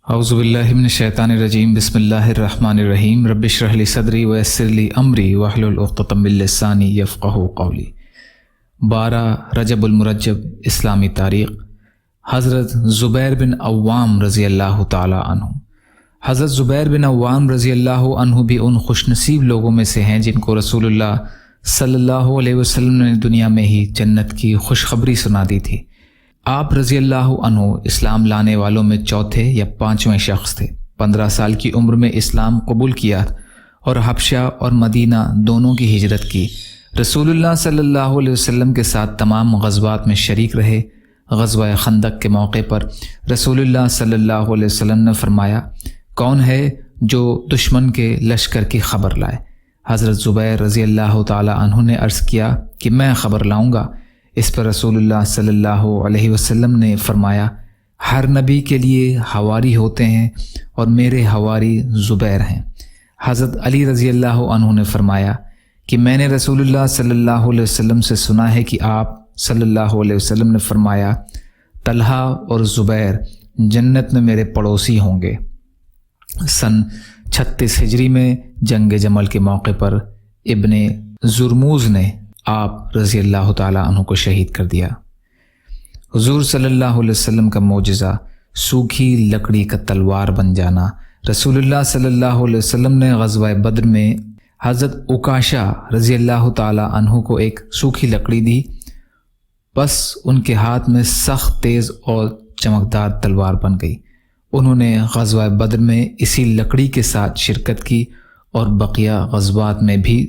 اعوذ باللہ من الشیطان الرجیم بسم اللہ الرحمن الرحیم رب اشرح لی صدری ویسر لی امری واحلل عقدۃ من لسانی یفقہوا قولی۔ 12 رجب المرجب اسلامی تاریخ۔ حضرت زبیر بن عوام رضی اللہ تعالی عنہ۔ حضرت زبیر بن عوام رضی اللہ عنہ بھی ان خوش نصیب لوگوں میں سے ہیں جن کو رسول اللہ صلی اللہ علیہ وسلم نے دنیا میں ہی جنت کی خوشخبری سنا دی تھی۔ آپ رضی اللہ عنہ اسلام لانے والوں میں چوتھے یا پانچویں شخص تھے۔ 15 سال کی عمر میں اسلام قبول کیا اور حبشہ اور مدینہ دونوں کی ہجرت کی۔ رسول اللہ صلی اللہ علیہ وسلم کے ساتھ تمام غزوات میں شریک رہے۔ غزوہ خندق کے موقع پر رسول اللہ صلی اللہ علیہ وسلم نے فرمایا، کون ہے جو دشمن کے لشکر کی خبر لائے؟ حضرت زبیر رضی اللہ تعالی عنہ نے عرض کیا کہ میں خبر لاؤں گا۔ اس پر رسول اللہ صلی اللہ علیہ وسلم نے فرمایا، ہر نبی کے لیے حواری ہوتے ہیں اور میرے حواری زبیر ہیں۔ حضرت علی رضی اللہ عنہ نے فرمایا کہ میں نے رسول اللہ صلی اللہ علیہ وسلم سے سنا ہے کہ آپ صلی اللہ علیہ وسلم نے فرمایا، طلحہ اور زبیر جنت میں میرے پڑوسی ہوں گے۔ سن 36 ہجری میں جنگ جمل کے موقع پر ابن زرموز نے آپ رضی اللہ تعالی عنہ کو شہید کر دیا۔ حضور صلی اللہ علیہ وسلم کا معجزہ، سوکھی لکڑی کا تلوار بن جانا۔ رسول اللہ صلی اللہ علیہ وسلم نے غزوہ بدر میں حضرت عکاشہ رضی اللہ تعالی عنہ کو ایک سوکھی لکڑی دی، بس ان کے ہاتھ میں سخت تیز اور چمکدار تلوار بن گئی۔ انہوں نے غزوہ بدر میں اسی لکڑی کے ساتھ شرکت کی اور بقیہ غزوات میں بھی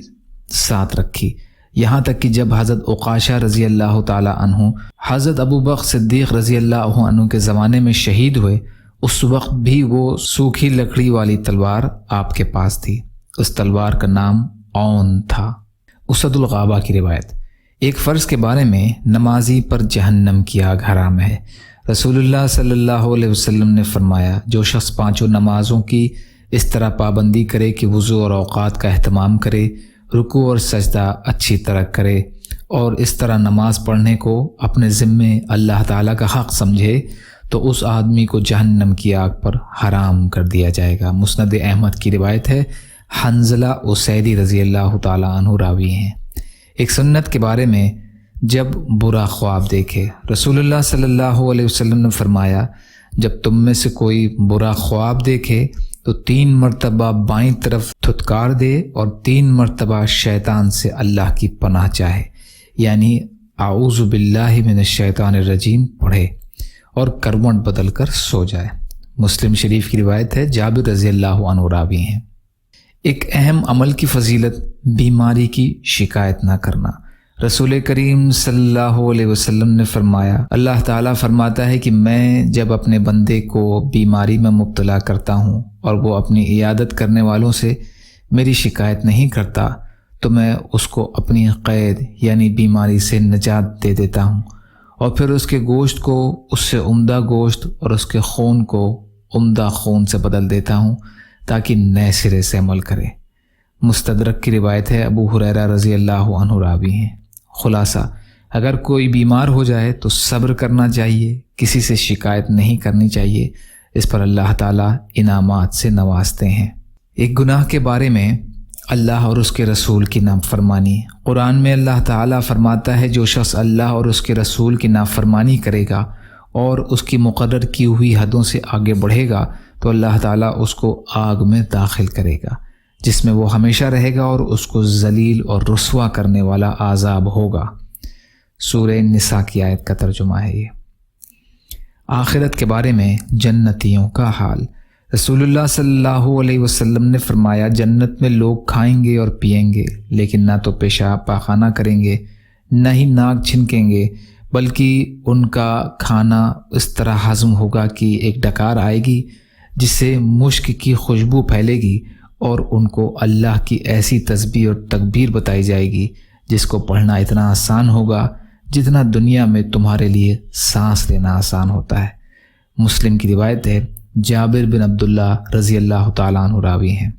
ساتھ رکھی، یہاں تک کہ جب حضرت عکاشہ رضی اللہ تعالی عنہ حضرت ابوبکر صدیق رضی اللہ عنہ کے زمانے میں شہید ہوئے، اس وقت بھی وہ سوکھی لکڑی والی تلوار آپ کے پاس تھی۔ اس تلوار کا نام اون تھا۔ اسد الغابہ کی روایت۔ ایک فرض کے بارے میں، نمازی پر جہنم کی آگ حرام ہے۔ رسول اللہ صلی اللہ علیہ وسلم نے فرمایا، جو شخص 5 نمازوں کی اس طرح پابندی کرے کہ وضو اور اوقات کا اہتمام کرے، رکوع اور سجدہ اچھی طرح کرے اور اس طرح نماز پڑھنے کو اپنے ذمے اللہ تعالیٰ کا حق سمجھے، تو اس آدمی کو جہنم کی آگ پر حرام کر دیا جائے گا۔ مسند احمد کی روایت ہے۔ حنظلہ اسیدی رضی اللہ تعالیٰ عنہ راوی ہیں۔ ایک سنت کے بارے میں، جب برا خواب دیکھے، رسول اللہ صلی اللہ علیہ وسلم نے فرمایا، جب تم میں سے کوئی برا خواب دیکھے تو 3 مرتبہ بائیں طرف تھتکار دے اور 3 مرتبہ شیطان سے اللہ کی پناہ چاہے، یعنی اعوذ باللہ من الشیطان الرجیم پڑھے اور کروٹ بدل کر سو جائے۔ مسلم شریف کی روایت ہے، جابر رضی اللہ عنہ راوی ہیں۔ ایک اہم عمل کی فضیلت، بیماری کی شکایت نہ کرنا۔ رسول کریم صلی اللہ علیہ وسلم نے فرمایا، اللہ تعالیٰ فرماتا ہے کہ میں جب اپنے بندے کو بیماری میں مبتلا کرتا ہوں اور وہ اپنی عیادت کرنے والوں سے میری شکایت نہیں کرتا، تو میں اس کو اپنی قید یعنی بیماری سے نجات دے دیتا ہوں، اور پھر اس کے گوشت کو اس سے عمدہ گوشت اور اس کے خون کو عمدہ خون سے بدل دیتا ہوں تاکہ نئے سرے سے عمل کرے۔ مستدرک کی روایت ہے، ابو ہریرہ رضی اللہ عنہ راوی ہیں۔ خلاصہ، اگر کوئی بیمار ہو جائے تو صبر کرنا چاہیے، کسی سے شکایت نہیں کرنی چاہیے، اس پر اللہ تعالیٰ انعامات سے نوازتے ہیں۔ ایک گناہ کے بارے میں، اللہ اور اس کے رسول کی نافرمانی۔ قرآن میں اللہ تعالیٰ فرماتا ہے، جو شخص اللہ اور اس کے رسول کی نافرمانی کرے گا اور اس کی مقرر کی ہوئی حدوں سے آگے بڑھے گا تو اللہ تعالیٰ اس کو آگ میں داخل کرے گا، جس میں وہ ہمیشہ رہے گا اور اس کو ذلیل اور رسوا کرنے والا عذاب ہوگا۔ سورہ نساء کی آیت کا ترجمہ ہے یہ۔ آخرت کے بارے میں، جنتیوں کا حال۔ رسول اللہ صلی اللہ علیہ وسلم نے فرمایا، جنت میں لوگ کھائیں گے اور پئیں گے، لیکن نہ تو پیشاب پاخانہ کریں گے، نہ ہی ناک چھنکیں گے، بلکہ ان کا کھانا اس طرح ہضم ہوگا کہ ایک ڈکار آئے گی جس سے مشک کی خوشبو پھیلے گی، اور ان کو اللہ کی ایسی تسبیح اور تکبیر بتائی جائے گی جس کو پڑھنا اتنا آسان ہوگا جتنا دنیا میں تمہارے لیے سانس لینا آسان ہوتا ہے۔ مسلم کی روایت ہے، جابر بن عبداللہ رضی اللہ تعالیٰ عنہ راوی ہیں۔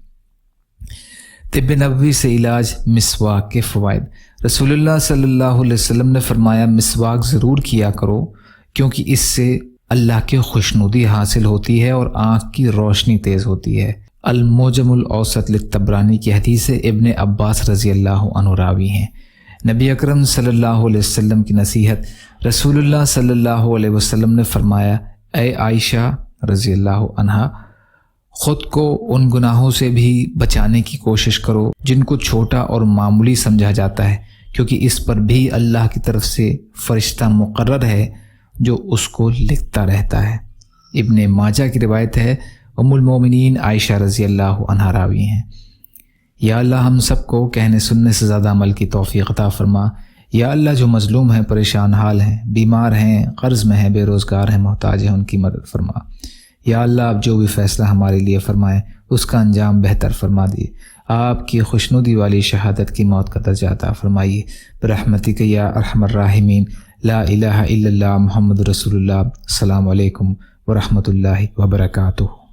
طب نبوی سے علاج، مسواک کے فوائد۔ رسول اللہ صلی اللہ علیہ وسلم نے فرمایا، مسواک ضرور کیا کرو، کیونکہ اس سے اللہ کی خوشنودی حاصل ہوتی ہے اور آنکھ کی روشنی تیز ہوتی ہے۔ المعجم الاوسط للطبرانی کی حدیث ابن عباس رضی اللہ عنہ راوی ہیں۔ نبی اکرم صلی اللہ علیہ وسلم کی نصیحت، رسول اللہ صلی اللہ علیہ وسلم نے فرمایا، اے عائشہ رضی اللہ عنہا، خود کو ان گناہوں سے بھی بچانے کی کوشش کرو جن کو چھوٹا اور معمولی سمجھا جاتا ہے، کیونکہ اس پر بھی اللہ کی طرف سے فرشتہ مقرر ہے جو اس کو لکھتا رہتا ہے۔ ابن ماجہ کی روایت ہے، ام المومنین عائشہ رضی اللہ عنہا راوی ہیں۔ یا اللہ ہم سب کو کہنے سننے سے زیادہ عمل کی توفیق عطا فرما۔ یا اللہ جو مظلوم ہیں، پریشان حال ہیں، بیمار ہیں، قرض میں ہیں، بے روزگار ہیں، محتاج ہیں، ان کی مدد فرما۔ یا اللہ آپ جو بھی فیصلہ ہمارے لیے فرمائیں اس کا انجام بہتر فرما دیے۔ آپ کی خوشنودی والی شہادت کی موت کا درجہ عطا فرمائیے برحمتک یا ارحم الراحمین۔ لا الہ الا اللہ محمد رسول اللہ۔ السلام علیکم ورحمۃ اللہ وبرکاتہ۔